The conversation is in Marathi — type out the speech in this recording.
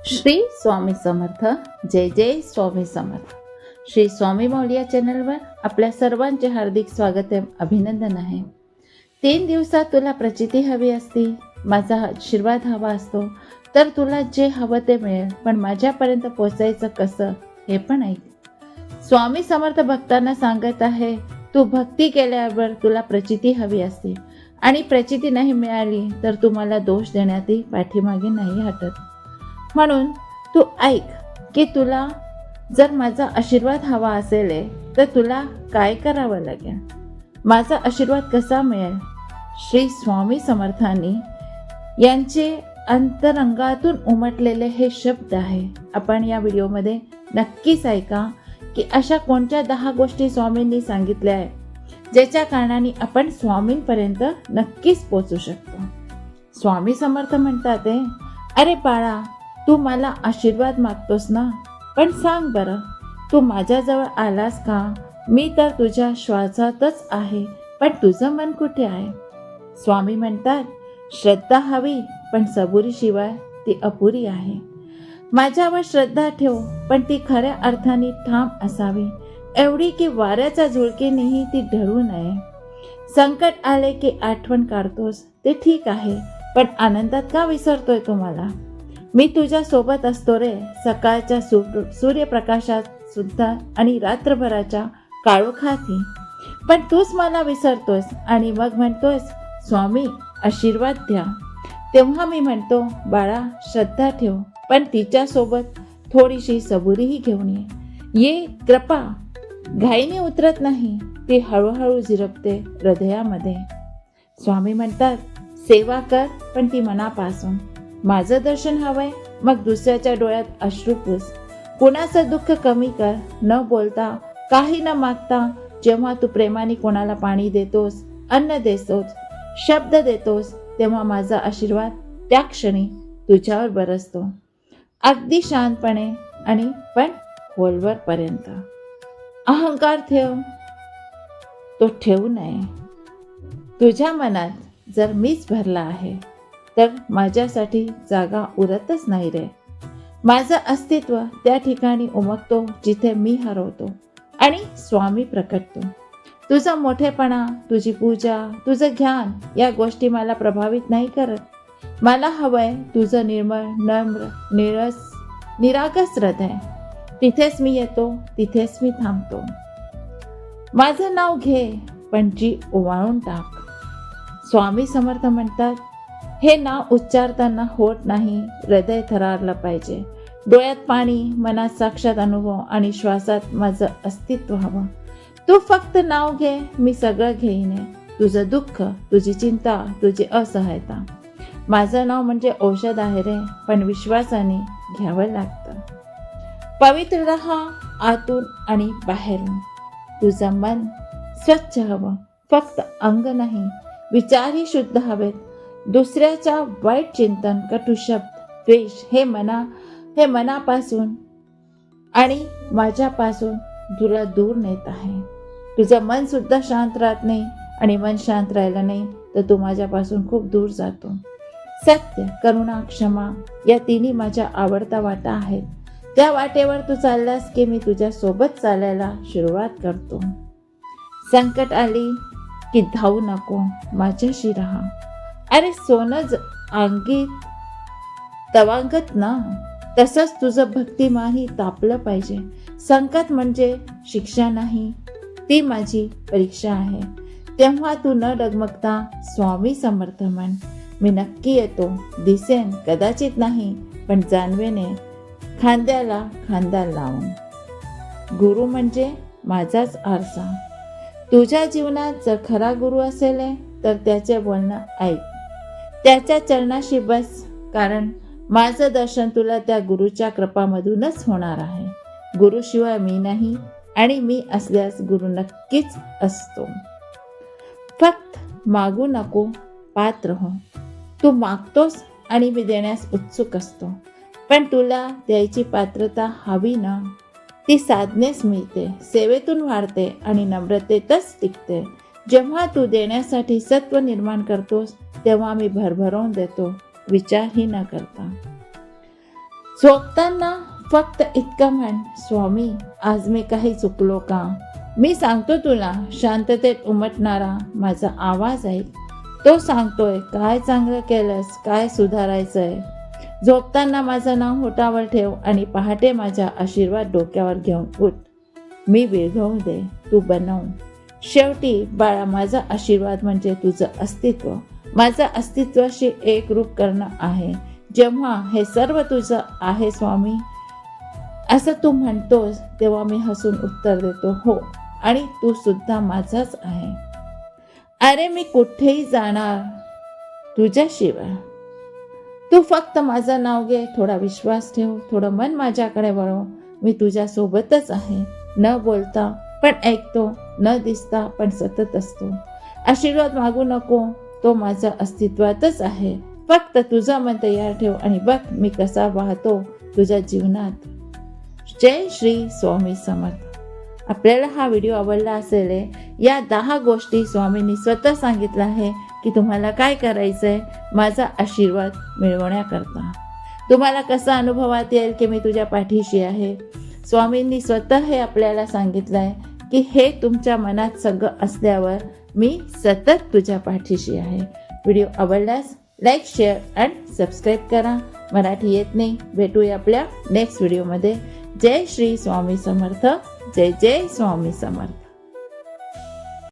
श्री स्वामी समर्थ. जय जय स्वामी समर्थ. श्री स्वामी मौली या चॅनलवर आपल्या सर्वांचे हार्दिक स्वागत आहे, अभिनंदन आहे. 3 दिवसात तुला प्रचिती हवी असती, माझा आशीर्वाद हवा असतो, तर तुला जे हवं ते मिळेल. पण माझ्यापर्यंत पोचायचं कसं हे पण ऐक. स्वामी समर्थ भक्तांना सांगत आहे, तू भक्ती केल्यावर तुला प्रचिती हवी असते आणि प्रचिती नाही मिळाली तर तुम्हाला दोष देण्यातही पाठीमागे नाही हटत. म्हणून तू ऐक की तुला जर माझा आशीर्वाद हवा असेल तर तुला काय करावं लागेल, माझा आशीर्वाद कसा मिळेल. श्री स्वामी समर्थांनी यांचे अंतरंगातून उमटलेले हे शब्द आहे. आपण या व्हिडिओमध्ये नक्कीच ऐका की अशा कोणत्या 10 गोष्टी स्वामींनी सांगितल्या आहे ज्याच्या कारणाने आपण स्वामींपर्यंत नक्कीच पोचू शकतो. स्वामी समर्थ म्हणतात, अरे बाळा, तू मला आशीर्वाद मागतोस ना, पण सांग बरं, तू माझ्याजवळ आलास का? मी तर तुझ्या श्वासातच आहे, पण तुझं मन कुठे आहे? स्वामी म्हणतात, श्रद्धा हवी, पण सबुरीशिवाय ती अपुरी आहे. माझ्यावर श्रद्धा ठेव, पण ती खऱ्या अर्थाने ठाम असावी, एवढी की वाऱ्याच्या झुळकेनेही ती ढळू नये. संकट आले की आठवण काढतोस ते ठीक आहे, पण आनंदात का विसरतोय तुम्हाला? मी तुझ्या सोबत असतो रे, सकाळच्या सूर्यप्रकाशात सुद्धा आणि रात्रभराच्या काळोखातही. पण तूच मला विसरतोस आणि मग म्हणतोस, स्वामी आशीर्वाद द्या. तेव्हा मी म्हणतो, बाळा श्रद्धा ठेव, पण तिच्यासोबत थोडीशी सबुरीही घेऊन ये कृपा घाईने उतरत नाही, ती हळूहळू झिरपते हृदयामध्ये. स्वामी म्हणतात, सेवा कर, पण ती मनापासून. माझं दर्शन हवंय, मग दुसऱ्याच्या डोळ्यात अश्रू पुस. कुणाचं दुःख कमी कर, न बोलता, काही न मागता. जेव्हा तू प्रेमाने कोणाला पाणी देतोस, अन्न देतोस, शब्द देतोस, तेव्हा माझा आशीर्वाद त्या क्षणी तुझ्यावर बरसतो, अगदी शांतपणे आणि पण खोलवरपर्यंत. अहंकार ठेव, तो ठेवू नये. तुझ्या मनात जर मीच भरला आहे तर माझ्यासाठी जागा उरतच नाही रे. माझं अस्तित्व त्या ठिकाणी उमगतो जिथे मी हरवतो आणि स्वामी प्रकटतो. तुझा मोठेपणा, तुझी पूजा, तुझं ज्ञान या गोष्टी मला प्रभावित नाही करत. मला हवंय तुझं निर्मळ, नम्र, निरागस हृदय. तिथेच मी येतो, तिथेच मी थांबतो. माझं नाव घे, पण जी ओवाळून टाक. स्वामी समर्थ म्हणतात, हे नाव उच्चारताना होत नाही, हृदय थरारलं पाहिजे. डोळ्यात पाणी, मनात साक्षात अनुभव आणि श्वासात माझं अस्तित्व हवं. तू फक्त नाव घे, मी सगळं घेईन. तुझं दुःख, तुझी चिंता, तुझी असहायता. माझं नाव म्हणजे औषध आहे रे, पण विश्वासाने घ्यावं लागतं. पवित्र राहा आतून आणि बाहेरून. तुझं मन स्वच्छ हवं, फक्त अंग नाही. विचारही शुद्ध हवेत. दुसऱ्याच्या वाईट चिंतन, कटू शब्द, द्वेष हे मनापासून आणि माझ्यापासून तुला दूर नेत आहे. तुझं मन सुद्धा शांत राहत नाही आणि मन शांत राहिलं नाही तर तू माझ्यापासून खूप दूर जातो. सत्य, करुणा, क्षमा या तिन्ही माझ्या आवडता वाटा आहेत. त्या वाटेवर तू चाललास की मी तुझ्या सोबत चालायला सुरुवात करतो. संकट आली की धावू नको, माझ्याशी राहा. अरे सोनं अंगीत तवांगत ना, तसंच तुझं भक्तिमानही तापलं पाहिजे. संकट म्हणजे शिक्षा नाही, ती माझी परीक्षा आहे. तेव्हा तू न डगमगता स्वामी समर्थ म्हण. मी नक्की येतो, दिसेन कदाचित नाही, पण जाणवेने, खांद्याला खांदा लावून. गुरु म्हणजे माझाच आरसा. तुझ्या जीवनात जर खरा गुरु असेल तर त्याचे बोलणं ऐक, त्याच्या चरणाशी बस, कारण माझं दर्शन तुला त्या गुरुच्या कृपामधूनच होणार आहे. गुरुशिवाय मी नाही आणि मी असल्यास गुरु नक्कीच असतो. फक्त मागू नको, पात्र हो. तू मागतोस आणि मी देण्यास उत्सुक असतो, पण तुला द्यायची पात्रता हवी ना, ती साधनेस मिळते, सेवेतून वाढते आणि नम्रतेतच टिकते. जेव्हा तू देण्यासाठी सत्व निर्माण करतोस तेव्हा मी भरभरून देतो, विचारही न करता. झोपताना फक्त इतकं म्हण, स्वामी आज मी काही चुकलो का? मी सांगतो तुला, शांततेत उमटणारा माझा आवाज आहे. तो सांगतोय काय चांगलं केलंस, काय सुधारायचंय. झोपताना माझं नाव होठावर ठेव आणि पहाटे माझा आशीर्वाद डोक्यावर घेऊन उठ. मी विरघळू दे, तू बनव. शेवटी बाळा, माझा आशीर्वाद म्हणजे तुझं अस्तित्व. माझं अस्तित्वाशी एकरूप करणं आहे. जेव्हा हे सर्व तुझं आहे स्वामी असं तू म्हणतोस, तेव्हा मी हसून उत्तर देतो, हो, आणि तू सुद्धा माझाच आहे. अरे मी कुठेही जाणार तुझ्याशिवाय. तू फक्त माझं नाव घे, थोडा विश्वास ठेव, थोडं मन माझ्याकडे वळव. मी तुझ्या सोबतच आहे. न बोलता पण ऐकतो, न दिसता पण सतत असतो. आशीर्वाद मागू नको, तो माझ्या अस्तित्वातच आहे. फक्त तुझं मन तयार ठेव आणि बघ मी कसा वाहतो तुझ्या जीवनात. जय श्री स्वामी समर्थ. आपल्याला हा व्हिडिओ आवडला असेल. या 10 गोष्टी स्वामींनी स्वतः सांगितलं आहे की तुम्हाला काय करायचंय माझा आशीर्वाद मिळवण्याकरता. तुम्हाला कसा अनुभवात येईल की मी तुझ्या पाठीशी आहे. स्वामींनी स्वतः हे आपल्याला सांगितलंय की हे तुमच्या मनात सगळं असल्यावर मी सतत तुझ्या पाठीशी आहे. व्हिडिओ आवडल्यास लाईक, शेअर आणि सबस्क्राईब करा. मराठी येत नाही, भेटूया आपल्या नेक्स्ट व्हिडिओमध्ये. जय श्री स्वामी समर्थ. जय जय स्वामी समर्थ.